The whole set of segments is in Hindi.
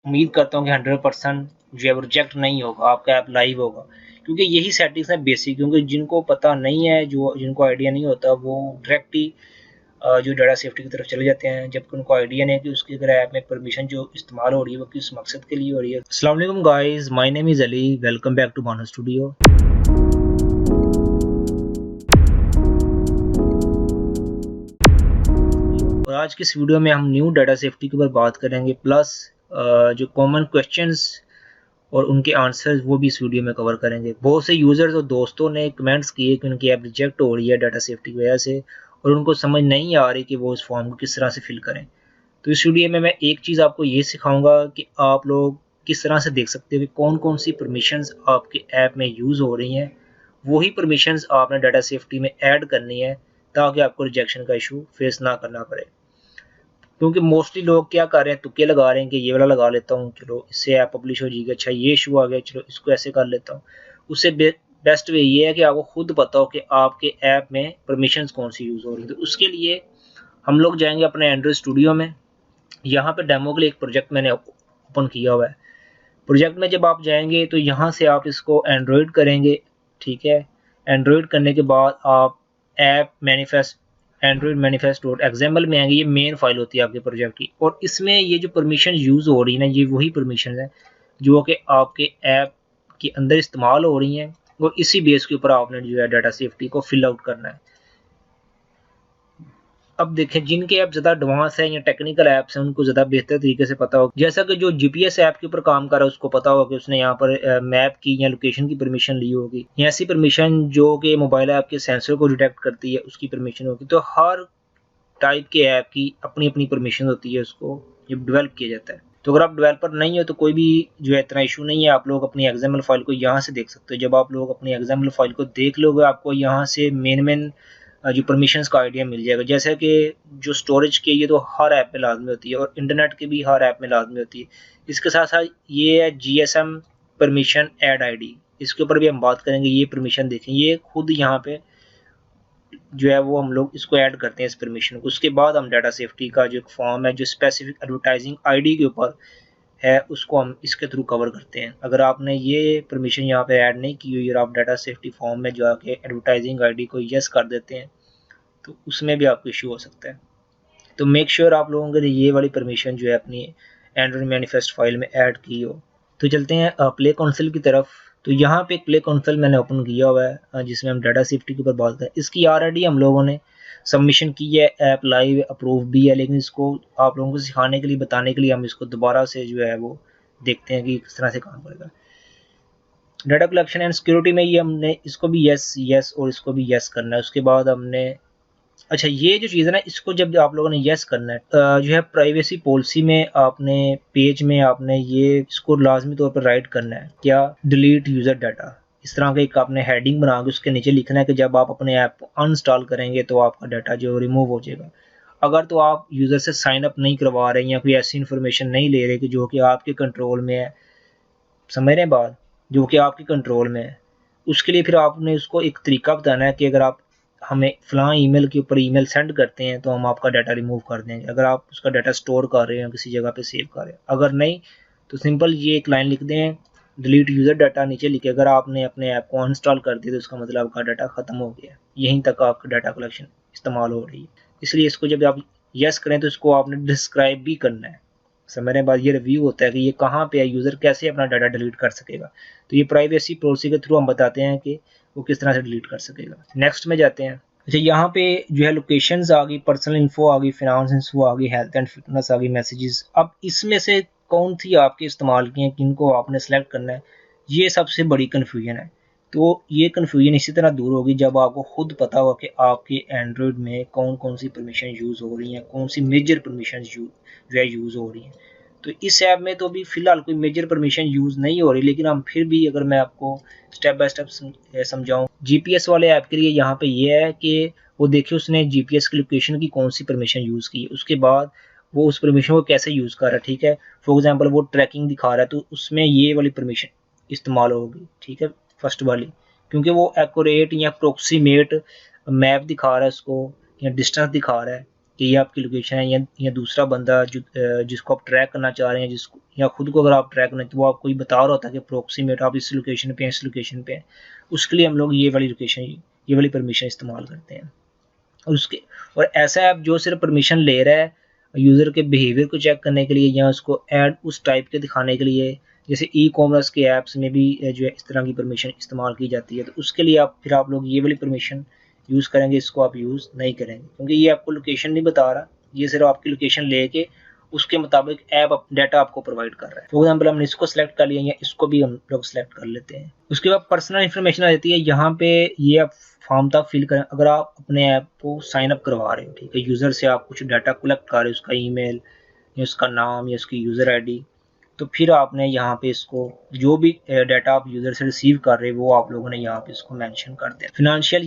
उम्मीद करता हूँ कि 100% जो है रिजेक्ट नहीं होगा, आपका ऐप लाइव होगा, क्योंकि यही सेटिंग्स है बेसिक। क्योंकि जिनको पता नहीं है, जिनको आइडिया नहीं होता, वो डायरेक्ट ही जो डाटा सेफ्टी की तरफ चले जाते हैं, जबकि उनको आइडिया नहीं है कि उसकी अगर ऐप में परमिशन जो इस्तेमाल हो रही है वो किस मकसद के लिए हो रही है। अस्सलाम वालेकुम guys, my name is Ali, welcome back to Bano studio. और आज की इस वीडियो में हम न्यू डाटा सेफ्टी के ऊपर बात करेंगे, प्लस जो कॉमन क्वेश्चंस और उनके आंसर्स वो भी इस वीडियो में कवर करेंगे। बहुत से यूज़र्स और दोस्तों ने कमेंट्स किए कि उनकी ऐप रिजेक्ट हो रही है डाटा सेफ्टी की वजह से, और उनको समझ नहीं आ रही कि वो उस फॉर्म को किस तरह से फिल करें। तो इस वीडियो में मैं एक चीज़ आपको ये सिखाऊंगा कि आप लोग किस तरह से देख सकते हो कि कौन कौन सी परमिशंस आपके ऐप में यूज़ हो रही हैं। वही परमिशंस आपने डाटा सेफ्टी में ऐड करनी है ताकि आपको रिजेक्शन का इशू फेस ना करना पड़े। क्योंकि मोस्टली लोग क्या कर रहे हैं, तुक्के लगा रहे हैं कि ये वाला लगा लेता हूँ, चलो इससे ऐप पब्लिश हो जाएगी, अच्छा ये इशू आ गया, चलो इसको ऐसे कर लेता हूँ। उससे बेस्ट वे ये है कि आपको खुद पता हो कि आपके ऐप में परमिशंस कौन सी यूज़ हो रही है। तो उसके लिए हम लोग जाएंगे अपने एंड्रॉइड स्टूडियो में। यहाँ पे डेमो के लिए एक प्रोजेक्ट मैंने ओपन किया हुआ है। प्रोजेक्ट में जब आप जाएंगे तो यहाँ से आप इसको एंड्रॉइड करेंगे, ठीक है। एंड्रॉइड करने के बाद आप app manifest Android manifest dot XML में आएंगे। ये मेन फाइल होती है आपके प्रोजेक्ट की, और इसमें ये जो परमिशन यूज़ हो रही है ना, ये वही परमिशन है जो कि आपके ऐप के अंदर इस्तेमाल हो रही हैं, और इसी बेस के ऊपर आपने जो है डाटा सेफ्टी को फिल आउट करना है। अब देखें, जिनके ऐप ज़्यादा एडवांस है या टेक्निकल ऐप्स हैं उनको ज़्यादा बेहतर तरीके से पता हो। जैसा कि जो जीपीएस ऐप के ऊपर काम कर रहा है उसको पता होगा कि उसने यहाँ पर मैप की या लोकेशन की परमिशन ली होगी, या ऐसी परमिशन जो कि मोबाइल ऐप के सेंसर को डिटेक्ट करती है उसकी परमिशन होगी। तो हर टाइप के ऐप की अपनी अपनी परमिशन होती है, उसको जब डेवलप किया जाता है। तो अगर आप डेवलपर नहीं हो तो कोई भी जो है इतना इशू नहीं है, आप लोग अपनी एक्सएमएल फाइल को यहाँ से देख सकते हो। जब आप लोग अपनी एक्सएमएल फाइल को देख लोगे, आपको यहाँ से मेन जो परमिशंस का आइडिया मिल जाएगा। जैसे कि जो स्टोरेज की, ये तो हर ऐप में लाजमी होती है, और इंटरनेट की भी हर ऐप में लाजमी होती है। इसके साथ साथ ये है जीएसएम परमिशन ऐड आईडी, इसके ऊपर भी हम बात करेंगे। ये परमिशन देखें, ये खुद यहाँ पे जो है वो हम लोग इसको ऐड करते हैं इस परमिशन को। उसके बाद हम डाटा सेफ्टी का जो फॉर्म है जो स्पेसिफिक एडवर्टाइजिंग आईडी के ऊपर है, उसको हम इसके थ्रू कवर करते हैं। अगर आपने ये परमिशन यहाँ पे ऐड नहीं की हुई और आप डाटा सेफ्टी फॉर्म में जो आके एडवर्टाइजिंग आईडी को यस कर देते हैं तो उसमें भी आपको इशू हो सकता है। तो मेक श्योर आप लोगों ने ये वाली परमिशन जो है अपनी एंड्रॉइड मैनिफेस्ट फाइल में ऐड की हो। तो चलते हैं प्ले कंसोल की तरफ। तो यहाँ पे प्ले कंसोल मैंने ओपन किया हुआ है जिसमें हम डाटा सेफ्टी के ऊपर बात करें। इसकी ऑलरेडी हम लोगों ने सबमिशन की है, ऐप लाइव अप्रूव भी है, लेकिन इसको आप लोगों को सिखाने के लिए, बताने के लिए हम इसको दोबारा से जो है वो देखते हैं कि किस तरह से काम करेगा। डाटा कलेक्शन एंड सिक्योरिटी में ये हमने इसको भी यस यस और इसको भी यस करना है। उसके बाद हमने, अच्छा ये जो चीज़ है ना, इसको जब आप लोगों ने यस करना है जो है प्राइवेसी पॉलिसी में आपने पेज में आपने ये इसको लाजमी तौर पर राइट करना है, क्या, डिलीट यूज़र डाटा। इस तरह का एक आपने हेडिंग बना के उसके नीचे लिखना है कि जब आप अपने ऐप को अनइंस्टॉल करेंगे तो आपका डाटा जो रिमूव हो जाएगा। अगर तो आप यूज़र से साइन अप नहीं करवा रहे हैं या कोई ऐसी इन्फॉर्मेशन नहीं ले रहे कि जो कि आपके कंट्रोल में है, समझ रहे हैं बात, जो कि आपके कंट्रोल में है, उसके लिए फिर आपने उसको एक तरीका बताना है कि अगर आप हमें फ़लाँ ईमेल के ऊपर ईमेल सेंड करते हैं तो हम आपका डाटा रिमूव कर देंगे। अगर आप उसका डाटा स्टोर कर रहे हैं, किसी जगह पे सेव कर रहे हैं, अगर नहीं तो सिंपल ये एक लाइन लिख दें, डिलीट यूज़र डाटा, नीचे लिखे अगर आपने अपने ऐप को अनइंस्टॉल कर दिया तो उसका मतलब आपका डाटा ख़त्म हो गया, यहीं तक आपका डाटा कलेक्शन इस्तेमाल हो रही है। इसलिए इसको जब आप यस करें तो इसको आपने डिस्क्राइब भी करना है। समझ रहे बाद, ये रिव्यू होता है कि ये कहाँ पे है, यूज़र कैसे अपना डाटा डिलीट कर सकेगा। तो ये प्राइवेसी पॉलिसी के थ्रू हम बताते हैं कि वो किस तरह से डिलीट कर सकेगा। नेक्स्ट में जाते हैं। अच्छा, यहाँ पे जो है लोकेशंस आ गई, पर्सनल इन्फो आ गई, फाइनेंस इन्फो आ गई, हेल्थ एंड फिटनेस आ गई, मैसेजेस। अब इसमें से कौन सी आपके इस्तेमाल की हैं, किनको आपने सेलेक्ट करना है, ये सबसे बड़ी कन्फ्यूजन है। तो ये कन्फ्यूजन इसी तरह दूर होगी जब आपको खुद पता हो कि आपके एंड्रॉयड में कौन कौन सी परमिशन यूज़ हो रही हैं, कौन सी मेजर परमिशन जो है यूज़ हो रही हैं। तो इस ऐप में तो अभी फ़िलहाल कोई मेजर परमिशन यूज़ नहीं हो रही, लेकिन हम फिर भी अगर मैं आपको स्टेप बाय स्टेप समझाऊँ, जीपीएस वाले ऐप के लिए यहाँ पे ये है कि वो देखिए उसने जीपीएस की लोकेशन की कौन सी परमिशन यूज़ की है, उसके बाद वो उस परमिशन को कैसे यूज़ कर रहा है, ठीक है। फॉर एग्जांपल वो ट्रैकिंग दिखा रहा है तो उसमें ये वाली परमिशन इस्तेमाल होगी, ठीक है, फर्स्ट वाली, क्योंकि वो एक्यूरेट या अप्रोक्सीमेट मैप दिखा रहा है उसको, या डिस्टेंस दिखा रहा है, कि ये आपकी लोकेशन है, या दूसरा बंदा जिसको आप ट्रैक करना चाह रहे हैं, जिसको या खुद को अगर आप ट्रैक करना तो वो आपको बता रहा होता है कि अप्रोक्सीमेट आप इस लोकेशन पे हैं, इस लोकेशन पे हैं। उसके लिए हम लोग ये वाली परमिशन इस्तेमाल करते हैं। और ऐसा ऐप जो सिर्फ परमिशन ले रहा है यूज़र के बिहेवियर को चेक करने के लिए या उसको ऐड उस टाइप के दिखाने के लिए, जैसे ई कॉमर्स के ऐप्स में भी जो है इस तरह की परमिशन इस्तेमाल की जाती है, तो उसके लिए आप लोग ये वाली परमिशन यूज़ करेंगे, इसको आप यूज़ नहीं करेंगे क्योंकि ये आपको लोकेशन नहीं बता रहा, ये सिर्फ आपकी लोकेशन लेके उसके मुताबिक ऐप डाटा आपको प्रोवाइड कर रहा है। फॉर एग्जाम्पल हमने इसको सेलेक्ट कर लिया या इसको भी हम लोग सेलेक्ट कर लेते हैं। उसके बाद पर्सनल इन्फॉर्मेशन आ जाती है। यहाँ पे ये आप फॉर्म तक फिल करें अगर आप अपने ऐप को साइन अप करवा रहे हो, ठीक है, यूज़र से आप कुछ डाटा कलेक्ट कर रहे हो, उसका ईमेल या उसका नाम या उसकी यूज़र आईडी, तो फिर आपने यहाँ पे इसको जो भी डाटा आप यूज़र से रिसीव कर रहे हो वो आप लोगों ने यहाँ पे इसको मेंशन कर दिया। फिनेंशियल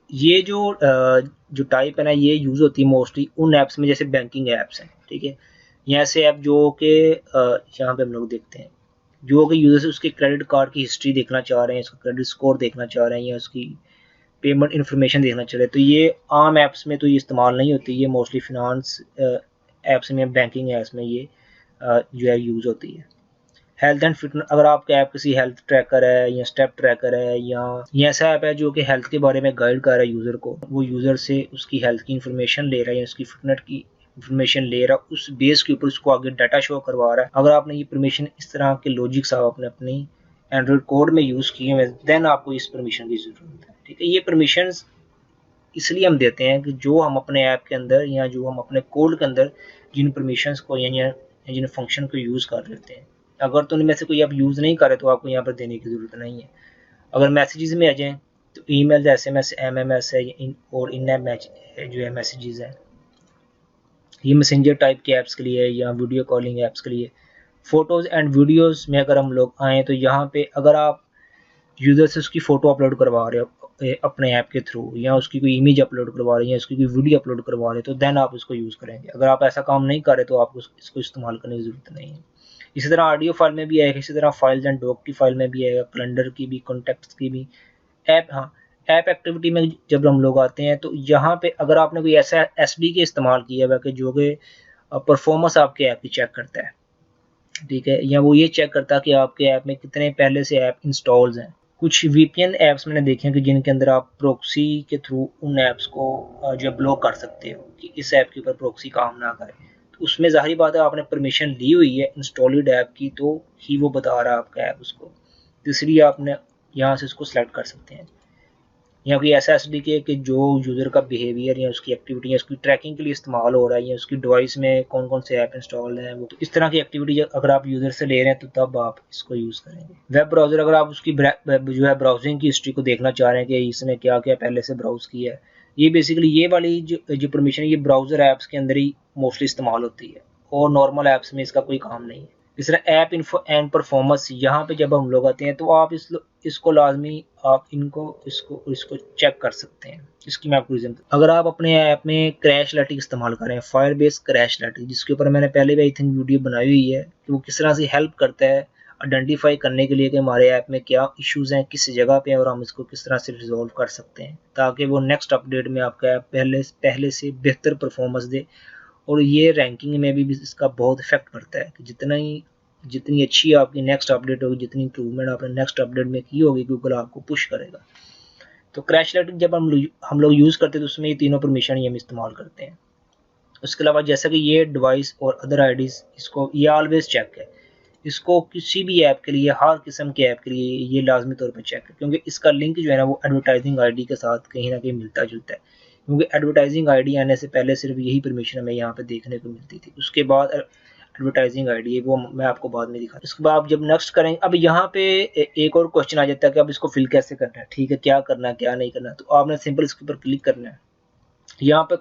ये जो टाइप है ना, ये यूज़ होती है मोस्टली उन ऐप्स में जैसे बैंकिंग ऐप्स हैं, ठीक है, या ऐसे ऐप जो कि यहाँ पे हम लोग देखते हैं जो कि यूज़र से उसके क्रेडिट कार्ड की हिस्ट्री देखना चाह रहे हैं, इसका क्रेडिट स्कोर देखना चाह रहे हैं या उसकी पेमेंट इन्फॉर्मेशन देखना चाह रहे हैं, तो ये आम ऐप्स में तो ये इस्तेमाल नहीं होती, ये मोस्टली फिनांस ऐप्स में, बैंकिंग ऐप्स में ये जो है यूज़ होती है। हेल्थ एंड फिटनेस, अगर आपका ऐप किसी हेल्थ ट्रैकर है या स्टेप ट्रैकर है या ऐसा ऐप है जो कि हेल्थ के बारे में गाइड कर रहा है यूज़र को, वो यूज़र से उसकी हेल्थ की इन्फॉर्मेशन ले रहा है या उसकी फिटनेस की इन्फॉर्मेशन ले रहा है, उस बेस के ऊपर उसको आगे डाटा शो करवा रहा है, अगर आपने ये परमिशन इस तरह के लॉजिक्स आप अपनी एंड्रॉइड कोड में यूज़ किए हुए, देन आपको इस परमिशन की ज़रूरत है, ठीक है। ये परमिशन इसलिए हम देते हैं कि जो हम अपने ऐप के अंदर या जो हम अपने कोड के अंदर जिन परमिशंस को या जिन फंक्शन को यूज़ कर लेते हैं, अगर तो उनमें से कोई आप यूज़ नहीं कर रहे तो आपको यहाँ पर देने की ज़रूरत नहीं है। अगर मैसेजेस में आ जाएँ तो ईमेल, SMS, MMS है और इन ऐप जो है मैसेजेस है, ये मैसेंजर टाइप के ऐप्स के लिए है या वीडियो कॉलिंग ऐप्स के लिए। फ़ोटोज़ एंड वीडियोज़ में अगर हम लोग आएँ तो यहाँ पे अगर आप यूज़र से उसकी फ़ोटो अपलोड करवा रहे हो अपने ऐप के थ्रू, या उसकी कोई इमेज अपलोड करवा रहे हैं या उसकी कोई वीडियो अपलोड करवा रहे हो, तो देन आप इसको यूज़ करेंगे। अगर आप ऐसा काम नहीं कर रहे तो आपको इसको इस्तेमाल करने की ज़रूरत नहीं है। इसी तरह ऑडियो फाइल में भी आएगा, इसी तरह फाइल्स एंड डॉक की फाइल में भी आएगा, कैलेंडर की भी, कॉन्टैक्ट्स की भी। ऐप एक्टिविटी में जब हम लोग आते हैं तो यहाँ पे अगर आपने कोई ऐसा SDK इस्तेमाल किया हुआ कि जो कि परफॉर्मेंस आपके ऐप की चेक करता है, ठीक है, या वो ये चेक करता है कि आपके ऐप में कितने पहले से ऐप इंस्टॉल्स हैं। कुछ VPN ऐप्स मैंने देखे हैं कि जिनके अंदर आप प्रॉक्सी के थ्रू उन ऐप्स को जो ब्लॉक कर सकते हो कि इस ऐप के ऊपर प्रॉक्सी काम ना करे, तो उसमें ज़ाहिर बात है आपने परमिशन ली हुई है इंस्टॉल्ड ऐप की, तो ही वो बता रहा है आपका ऐप उसको, तो इसलिए आपने यहाँ से इसको सेलेक्ट कर सकते हैं। या कोई ऐसा SDK कि जो यूज़र का बिहेवियर या उसकी एक्टिविटी या उसकी ट्रैकिंग के लिए इस्तेमाल हो रहा है या उसकी डिवाइस में कौन कौन से ऐप इंस्टॉल हैं, वो तो इस तरह की एक्टिविटी अगर आप यूज़र से ले रहे हैं तो तब आप इसको यूज़ करेंगे। वेब ब्राउज़र, अगर आप उसकी जो है ब्राउजिंग की हिस्ट्री को देखना चाह रहे हैं कि इसने क्या क्या पहले से ब्राउज़ किया है, ये बेसिकली ये वाली जो परमिशन है ये ब्राउज़र ऐप्स के अंदर ही मोस्टली इस्तेमाल होती है और नॉर्मल ऐप्स में इसका कोई काम नहीं है। इस तरह ऐप इन्फो एंड परफॉर्मेंस, यहाँ पे जब हम लोग आते हैं तो आप इसको लाजमी आप इसको चेक कर सकते हैं। इसकी मैं आपको रीज़न, अगर आप अपने ऐप में क्रैशलैटिक इस्तेमाल करें, फायरबेस क्रैशलैटिक, जिसके ऊपर मैंने पहले भी आई थिंक वीडियो बनाई हुई है कि वो किस तरह से हेल्प करता है आइडेंटिफाई करने के लिए कि हमारे ऐप में क्या इश्यूज़ हैं, किस जगह पे हैं और हम इसको किस तरह से रिजॉल्व कर सकते हैं ताकि वो नेक्स्ट अपडेट में आपका ऐप पहले से बेहतर परफॉर्मेंस दे। और ये रैंकिंग में भी इसका बहुत इफेक्ट पड़ता है कि जितनी अच्छी आपकी नेक्स्ट अपडेट होगी, जितनी इंप्रूवमेंट आपने नेक्स्ट अपडेट में की होगी, गूगल आपको पुश करेगा। तो क्रैशलैटिक जब हम लोग यूज़ करते हैं तो उसमें ये तीनों परमिशन ही हम इस्तेमाल करते हैं। उसके अलावा जैसा कि ये डिवाइस और अदर आईडीज़, इसको ये ऑलवेज चेक है, इसको किसी भी ऐप के लिए, हर किस्म के ऐप के लिए ये लाजमी तौर पर चेक है क्योंकि इसका लिंक जो है ना वो एडवर्टाइजिंग ID के साथ कहीं ना कहीं मिलता जुलता है, क्योंकि एडवर्टाइजिंग ID आने से पहले सिर्फ यही परमिशन हमें यहाँ पे देखने को मिलती थी। उसके बाद एडवर्टाइजिंग ID है, वो मैं आपको बाद में दिखा। उसके बाद आप जब नेक्स्ट करेंगे, अब यहाँ पे एक और क्वेश्चन आ जाता है कि अब इसको फिल कैसे करना है, ठीक है, क्या करना है क्या नहीं करना, तो आपने सिंपल इसके ऊपर क्लिक करना है, यहाँ पे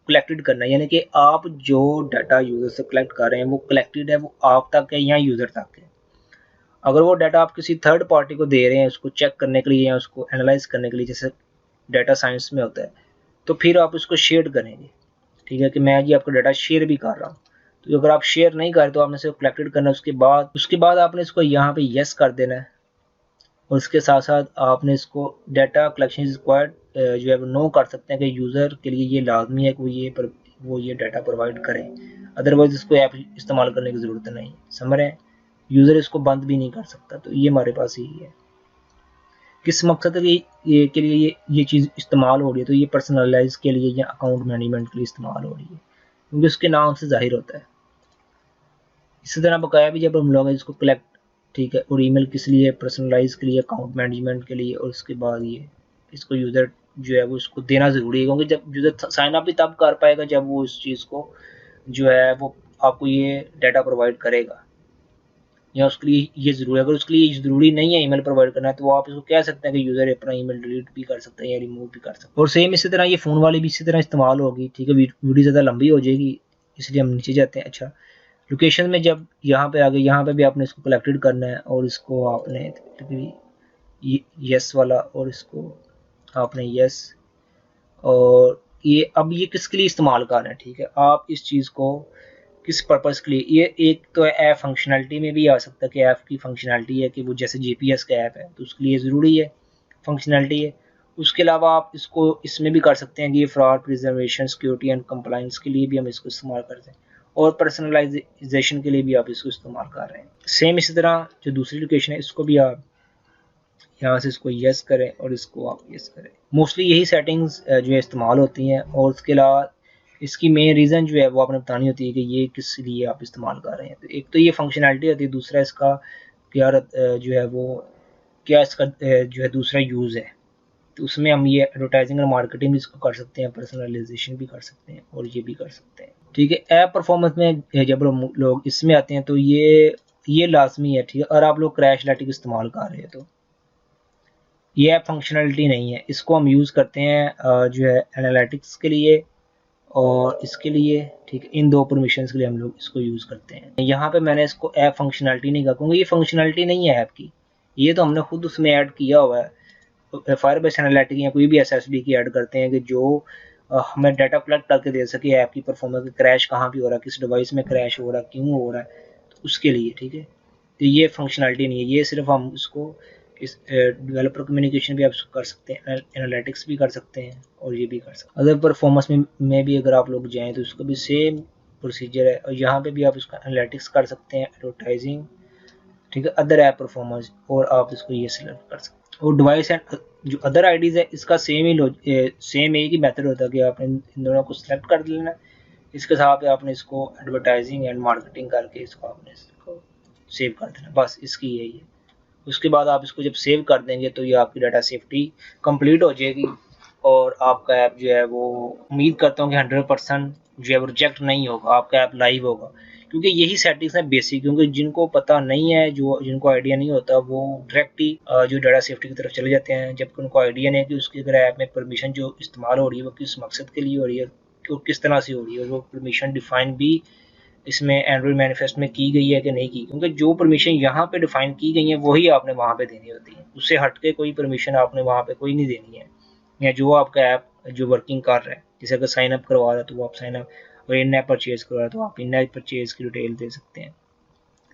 कलेक्टेड करना है, यानी कि आप जो डाटा यूज़र से कलेक्ट कर रहे हैं वो कलेक्टेड है, वो आप तक है या यूज़र तक है। अगर वो डाटा आप किसी थर्ड पार्टी को दे रहे हैं उसको चेक करने के लिए या उसको एनालाइज करने के लिए, जैसे डाटा साइंस में होता है, तो फिर आप उसको शेयर करेंगे, ठीक है, कि मैं जी आपका डाटा शेयर भी कर रहा हूँ। तो अगर आप शेयर नहीं कर तो आपने सिर्फ कलेक्टेड करना है, उसके बाद आपने इसको यहाँ पे यस कर देना है और उसके साथ साथ आपने इसको डाटा कलेक्शन इज रिक्वायर्ड जो है वो नो कर सकते हैं कि यूज़र के लिए ये लाजमी है कि वो वो ये डाटा प्रोवाइड करें, अदरवाइज इसको ऐप इस्तेमाल करने की ज़रूरत नहीं। समझ रहे हैं, यूज़र इसको बंद भी नहीं कर सकता। तो ये हमारे पास यही है। किस मकसद के लिए ये चीज़ इस्तेमाल हो रही है, तो ये पर्सनलाइज के लिए या अकाउंट मैनेजमेंट के लिए इस्तेमाल हो रही है, क्योंकि उसके नाम से जाहिर होता है। इसी तरह बकाया भी जब हम लोग इसको कलेक्ट, ठीक है, और ईमेल किस लिए, पर्सनलाइज के लिए, अकाउंट मैनेजमेंट के लिए, और उसके बाद ये इसको यूज़र जो है वो इसको देना ज़रूरी है, क्योंकि जब यूज़र साइन अप भी तब कर पाएगा जब वो इस चीज़ को जो है वो आपको ये डाटा प्रोवाइड करेगा, या उसके लिए ये ज़रूरी है। अगर उसके लिए ज़रूरी नहीं है ईमेल प्रोवाइड करना, तो आप इसको कह सकते हैं कि यूज़र अपना ईमेल डिलीट भी कर सकता है या रिमूव भी कर सकता है। और सेम इसी तरह ये फ़ोन वाली भी इसी तरह इस्तेमाल होगी, ठीक है। वीडियो ज़्यादा लंबी हो जाएगी, इसलिए हम नीचे जाते हैं। अच्छा, लोकेशन में जब यहाँ पे आ गए, यहाँ पे भी आपने इसको कलेक्टेड करना है, और इसको आपने यस वाला, और इसको आपने यस, और ये अब ये किसके लिए इस्तेमाल कर रहे हैं, ठीक है। आप इस चीज़ को किस पर्पज़ के लिए, ये एक तो ऐप फंक्शनैलिटी में भी आ सकता है कि ऐप की फंक्शनैलिटी है कि वो जैसे जीपीएस का ऐप है तो उसके लिए ज़रूरी है, फंक्शनैलिटी है। उसके अलावा आप इसको इसमें भी कर सकते हैं कि ये fraud preservation, security and compliance के लिए भी हम इसको इस्तेमाल करते हैं, और पर्सनलाइजेशन के लिए भी आप इसको इस्तेमाल कर रहे हैं। सेम इसी तरह जो दूसरी लोकेशन है, इसको भी आप यहाँ से इसको यस करें और इसको आप यस करें। मोस्टली यही सेटिंग्स जो है इस्तेमाल होती हैं, और उसके अलावा इसकी मेन रीज़न जो है वो आपने बतानी होती है कि ये किस लिए आप इस्तेमाल कर रहे हैं। तो एक तो ये फंक्शनैलिटी होती है, दूसरा इसका क्या जो है वो क्या इसका जो है दूसरा यूज़ है। तो उसमें हम ये एडवर्टाइजिंग और मार्केटिंग भी इसको कर सकते हैं, पर्सनलाइजेशन भी कर सकते हैं, और ये भी कर सकते हैं, ठीक है। ऐप परफॉर्मेंस में जब लोग इसमें आते हैं तो ये लाजमी है, ठीक है। और आप लोग क्रैश लाइटिंग इस्तेमाल कर रहे हैं तो ये ऐप फंक्शनलिटी नहीं है, इसको हम यूज़ करते हैं जो है एनालिटिक्स के लिए और इसके लिए, ठीक है। इन दो परमिशंस के लिए हम लोग इसको यूज़ करते हैं। यहाँ पे मैंने इसको ऐप फंक्शनलिटी नहीं कहा, क्योंकि ये फंक्शनलिटी नहीं है ऐप की, ये तो हमने खुद उसमें ऐड किया हुआ है। फायरबेस एनालिटिक या कोई भी एसएसबी की ऐड करते हैं कि जो हमें डाटा कलेक्ट करके दे सके ऐप की परफॉर्मेंस, क्रैश कहाँ पे हो रहा है, किस डिवाइस में क्रैश हो रहा है, क्यों हो रहा है, तो उसके लिए, ठीक है। तो ये फंक्शनलिटी नहीं है, ये सिर्फ हम इसको इस डेवलपर कम्युनिकेशन भी आप कर सकते हैं, एनालिटिक्स भी कर सकते हैं, और ये भी कर सकते हैं। अदर परफॉर्मेंस में भी अगर आप लोग जाएँ तो उसका भी सेम प्रोसीजर है, और यहाँ पे भी आप इसका एनालिटिक्स कर सकते हैं, एडवर्टाइजिंग, ठीक है, अदर ऐप परफॉर्मेंस, और आप इसको ये सिलेक्ट कर सकते हैं। और डिवाइस एंड जो अदर आईडीज़ है, इसका सेम एक ही मेथड होता है कि आपने इन दोनों को सिलेक्ट कर लेना है। इसके साथ आपने इसको एडवर्टाइजिंग एंड मार्केटिंग करके इसको आपने इसको सेव कर देना, बस इसकी यही है। उसके बाद आप इसको जब सेव कर देंगे तो ये आपकी डाटा सेफ्टी कंप्लीट हो जाएगी, और आपका ऐप जो है वो उम्मीद करता हूँ कि 100% जो है वो रिजेक्ट नहीं होगा, आपका ऐप लाइव होगा। क्योंकि यही सेटिंग्स है बेसिक, क्योंकि जिनको पता नहीं है, जिनको आइडिया नहीं होता, वो डायरेक्ट ही जो डाटा सेफ्टी की तरफ चले जाते हैं, जबकि उनको आइडिया नहीं है कि उसकी अगर ऐप में परमिशन जो इस्तेमाल हो रही है वो किस मकसद के लिए हो रही है, किस तरह से हो रही है, और वो परमिशन डिफाइन भी इसमें एंड्रॉइड मैनिफेस्ट में की गई है कि नहीं की। क्योंकि जो परमिशन यहाँ पे डिफाइन की गई है वही आपने वहाँ पे देनी होती है, उससे हट के कोई परमिशन आपने वहाँ पे कोई नहीं देनी है। या जो आपका ऐप जो वर्किंग कर रहा है, जैसे अगर साइन अप करवा रहा है तो वो आप साइन अप, और इन ऐप परचेज करवा रहा है तो आप इन ऐप परचेज की डिटेल दे सकते हैं।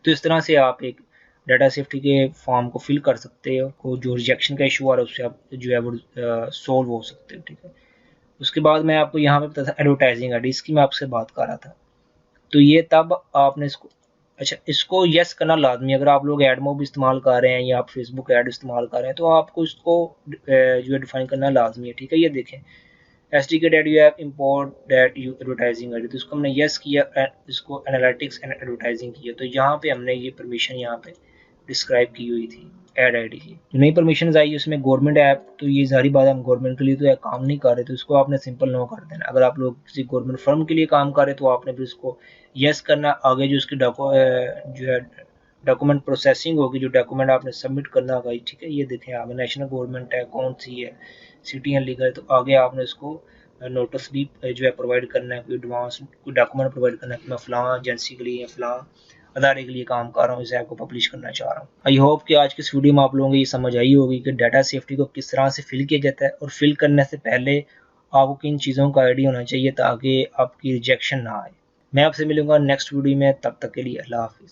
तो इस तरह से आप एक डाटा सेफ्टी के फॉर्म को फिल कर सकते हो, जो रिजेक्शन का इशू आ रहा है उससे आप जो है वो सोल्व हो सकते हो, ठीक है। उसके बाद मैं आपको यहाँ पे बताया था एडवर्टाइजिंग आईडी, इसकी मैं आपसे बात कर रहा था। तो ये तब आपने इसको, अच्छा, इसको यस करना लाजमी। अगर आप लोग एडमोब इस्तेमाल कर रहे हैं या आप फेसबुक ऐड इस्तेमाल कर रहे हैं तो आपको इसको जो है डिफाइन करना लाजमी है, ठीक है। ये देखें, SDK.UF import that you advertising ID, तो इसको हमने यस किया, इसको एनालिटिक्स एंड एडवर्टाइजिंग किया, तो यहाँ पे हमने ये परमिशन यहाँ पे डिस्क्राइब की हुई थी ऐड आईडी की। जो नई परमिशन आई उसमें गवर्नमेंट ऐप, तो ये सारी बात हम गवर्नमेंट के लिए तो काम नहीं कर रहे, तो इसको आपने सिंपल नो कर देना। अगर आप लोग किसी गवर्नमेंट फर्म के लिए काम कर रहे तो आपने फिर इसको यस करना। आगे जो इसकी जो है डॉक्यूमेंट प्रोसेसिंग होगी, जो डॉक्यूमेंट आपने सबमिट करना होगा, ठीक है। ये देखें आगे नेशनल गवर्नमेंट है, कौन सी है, सिटी एंड लीगल, तो आगे आपने इसको नोटिस भी जो है प्रोवाइड करना है, कोई एडवांस कोई डॉक्यूमेंट प्रोवाइड करना है कि मैं फलां एजेंसी के लिए या फलां अदारे के लिए काम कर रहा हूँ, इस ऐप को पब्लिश करना चाह रहा हूँ। आई होप कि आज की इस वीडियो में आप लोगों को ये समझ आई होगी कि डाटा सेफ्टी को किस तरह से फिल किया जाता है, और फिल करने से पहले आपको किन चीज़ों का आइडिया होना चाहिए ताकि आपकी रिजेक्शन ना आए। मैं आपसे मिलूंगा नेक्स्ट वीडियो में, तब तक के लिए अल्लाह हाफिज़।